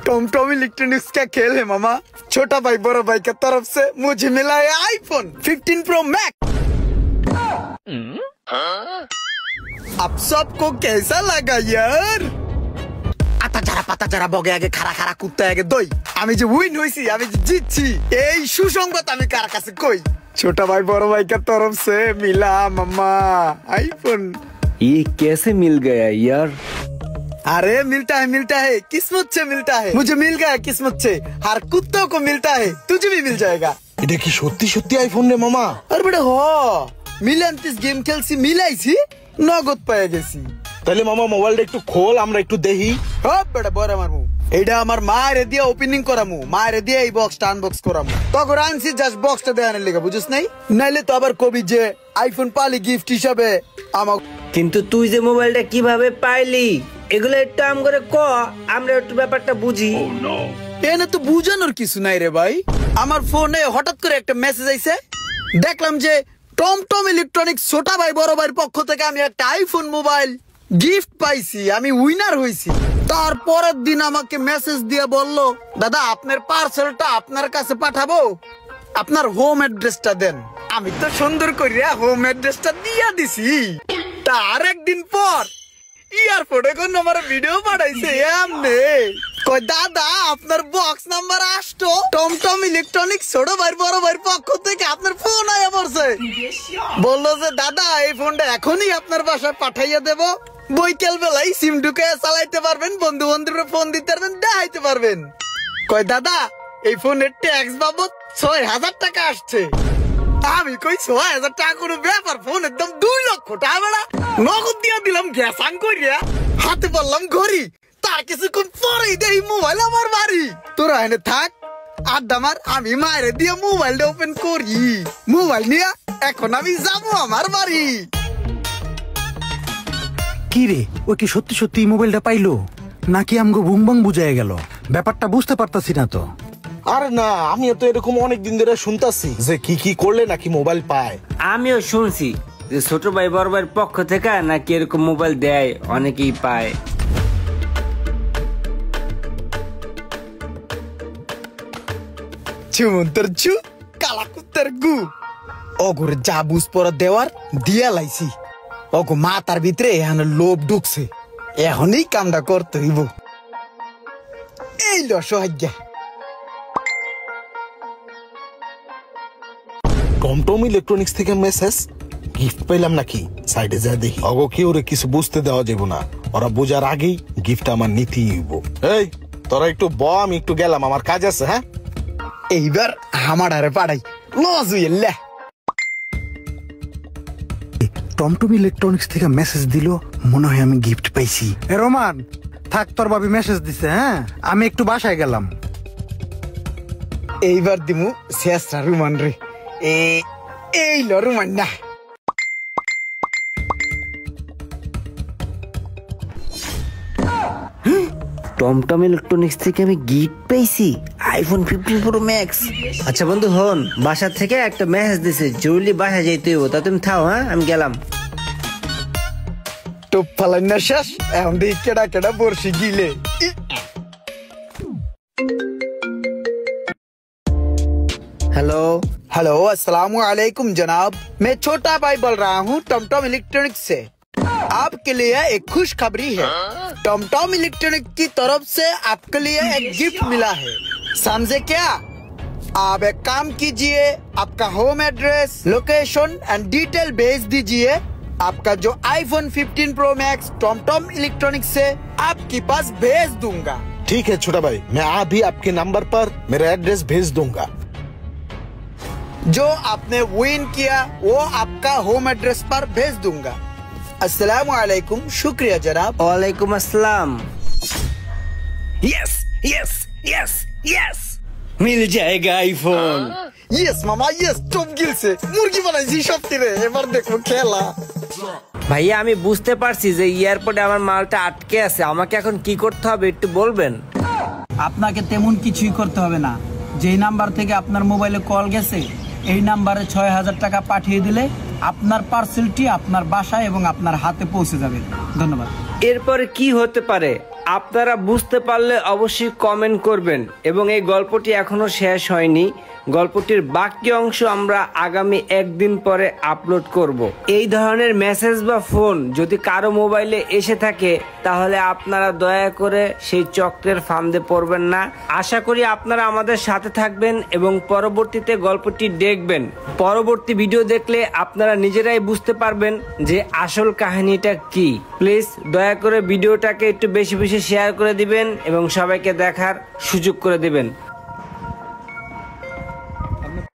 Tom electronics का खेल है मामा। छोटा भाई बड़ा भाई की तरफ से मुझे मिला है आईफोन 15 प्रो मैक्स। अब सबको कैसा लगा यार? পাতা যারা বগে আগে খাড়া খাড়া কুত্তা আগে দই। আমি যে উইন হইছি, আমি যে জিতছি, এই সুসংবাদ আমি কার কাছে কই? छोटा भाई बड़ा भाई की तरफ से मिला मामा आईफोन। ये कैसे मिल गया यार? अरे मिलता है किस्मत से मिलता है। मुझे मिल गया किस्मत से, हर कुत्तों को मिलता है, तुझे भी मिल जाएगा। এটা কি সত্যি সত্যি আইফোন রে মামা? আরে বড় হ মিলান্তিস গেম খেলছি, মিলাইছি, নগদ পেয়ে গেছি। তাহলে মামা মোবাইলটা একটু খোল, আমরা একটু দেখি। হপ বড় বড় মারমু, এটা আমার মায়ের দিয়ে ওপেনিং করামু, মায়ের দিয়ে এই বক্সটা আনবক্স করামু। তখন আনছি জাস্ট বক্সটা দেখানোর লেগে, বুঝছ নাই? নাইলে তো আবার কবি যে আইফোন পালি গিফট হিসাবে আমার। কিন্তু তুই যে মোবাইলটা কিভাবে পাইলি এগুলো একটু আম করে ক, আমরা একটু ব্যাপারটা বুঝি। এনে তো বুঝানোর কিছু নাই রে ভাই। আমার ফোনে হঠাৎ করে একটা মেসেজ আইছে, দেখলাম যে টম ইলেকট্রনিক্স ছোট ভাই বড় ভাইয়ের পক্ষ থেকে আমি একটা আইফোন মোবাইল গিফট পাইছি, আমি উইনার হইছি। তারপরের দিন আমাকে মেসেজ দিয়ে বলল, দাদা আপনার পার্সেলটা আপনার কাছে পাঠাবো, আপনার হোম অ্যাড্রেসটা দেন। আমি তো সুন্দর করিয়া হোম অ্যাড্রেসটা দিয়া দিছি। তার একদিন পর এয়ারপোর্টে কোন আমার ভিডিও পাঠাইছে, এমনে কই দাদা আপনার বক্স নাম্বার আসতো টম ইলেকট্রনিক্স ছোট ভাই বড় ভাইয়ের পক্ষ থেকে আপনার ফোন আয়া পড়ছে। বললো যে দাদা এই ফোনটা এখনই আপনার বাসায় পাঠাইয়া দেব, বৈকাল বেলায় সিম ঢুকে চালাইতে পারবেন, বন্ধু বান্ধবরা ফোন দিতে পারবেন, দেখাইতে পারবেন। কয় দাদা এই ফোনের ট্যাক্স বাবদ ৬,০০০ টাকা আসছে। আমি কই ৬,০০০ টাকা কোনো ব্যাপার, ফোন একদম ২ লক্ষ টাকা বেড়া নগদ দিয়ে দিলাম গ্যাসাং করিয়া। হাতে বললাম ঘড়ি, তার কিছুক্ষণ পরেই দেই মোবাইল আমার বাড়ি। তোরা এনে থাক আড্ডা মার, আমি মায়ের দিয়ে মোবাইলটা ওপেন করি। মোবাইল নিয়ে এখন আমি যাবো আমার বাড়ি। কি রে, ও কি সত্যি সত্যি মোবাইলটা পাইলো নাকি আমগো ভুংবাং বুঝায় গেল? ব্যাপারটা বুঝতে পারতাছি না তো। আরে না, আমিও তো এরকম অনেকদিন ধরে শুনতাছি যে কি করলে নাকি মোবাইল পায়। আমিও শুনছি যে ছোট ভাই বড় ভাইয়ের পক্ষ থেকে নাকি এরকম মোবাইল দেয়, অনেকেই পায়। চুমন্তর চু কালা কুত্তার গু অগুর যা বুঝ পর দেওয়ার দিয়া লাইছি। অগু মাথার ভিতরে এখন লোভ ঢুকছে, এখনই কামটা করতে হইব। এই ল সহাজ্ঞা টম ইলেকট্রনিক্স থেকে মেসেজ, গিফট পেলাম নাকি? সাইডে যা দেখি। অগো কি ওরে কিছু বুঝতে দেওয়া যাবে না, ওরা বোঝার আগেই গিফট আমার নিতে হইব। এই তোরা একটু ব, আমি একটু গেলাম, আমার কাজ আছে। হ্যাঁ এইবার আমার আরে পাড়াই লজ হইলে। টমটম ইলেকট্রনিক্স থেকে মেসেজ দিল, মনে হয় আমি গিফট পাইছি। এ রোমান থাক, তোর ভাবি মেসেজ দিছে। হ্যাঁ আমি একটু বাসায় গেলাম। এইবার দিমু শেষরা রুমান রে। এই ল রুমান না, টমটম ইলেকট্রনিক্স থেকে আমি গিফট পেয়েছি আইফোন 15 প্রো ম্যাক্স। আচ্ছা বন্ধু হন, বাসা থেকে একটা মেসেজ দিছে, জরুরি বাসা যাইতে হইব, তা তুমি থাও। হ্যাঁ আমি গেলাম। টুপ ফালাই না শেষ, এখন দেখি কেডা কেডা বর্ষি গিলে। हेलो हेलो अस्सलाम वालेकुम जनाब, मैं छोटा भाई बोल रहा हूँ टॉम इलेक्ट्रॉनिक्स से। आपके लिए एक खुशखबरी है, टॉम इलेक्ट्रॉनिक्स की तरफ से आपके लिए एक गिफ्ट मिला है। समझे क्या? आप एक काम कीजिए, आपका home address, location and detail भेज दीजिए। आपका जो iPhone 15 pro max Tom electronics से आपके पास भेज दूंगा। ठीक है छोटा भाई, मैं अभी आपके नंबर पर मेरा एड्रेस भेज दूंगा। जो आपने विन किया वो आपका होम एड्रेस पर भेज दूंगा। अस्सलाम वालेकुम, शुक्रिया जनाब। वालेकुम अस्सलाम। यस यस यस यस, मिल जाएगा आईफोन। यस मामा यस, টপ গিলছে, মুরগি বানাইছি সব তীরে, এবার দেখো খেলা। ভাইয়া আমি বুঝতে পারছি যে এয়ারপোর্টে আমার মালটা আটকে আছে, আমাকে এখন কি করতে হবে একটু বলবেন? আপনাকে তেমন কিছুই করতে হবে না। যেই নাম্বার থেকে আপনার মোবাইলে কল গেছে এই নাম্বারে ৬,০০০ টাকা পাঠিয়ে দিলে আপনার পার্সেলটি আপনার বাসায় এবং আপনার হাতে পৌঁছে যাবে। ধন্যবাদ। এরপরে কি হতে পারে আপনারা বুঝতে পারলে অবশ্যই কমেন্ট করবেন এবং এই গল্পটি এখনো শেষ হয়নি। গল্পটির বাকি অংশ আমরা আগামী একদিন পরে আপলোড করব। এই ধরনের মেসেজ বা ফোন যদি কারো মোবাইলে এসে থাকে তাহলে আপনারা দয়া করে সেই চক্রের ফাঁদে পড়বেন না। আশা করি আপনারা আমাদের সাথে থাকবেন এবং পরবর্তীতে গল্পটি দেখবেন। পরবর্তী ভিডিও দেখলে আপনারা নিজেরাই বুঝতে পারবেন যে আসল কাহিনীটা কি। প্লিজ দয়া করে ভিডিওটাকে একটু বেশি বেশি শেয়ার করে দিবেন এবং সবাইকে দেখার সুযোগ করে দিবেন।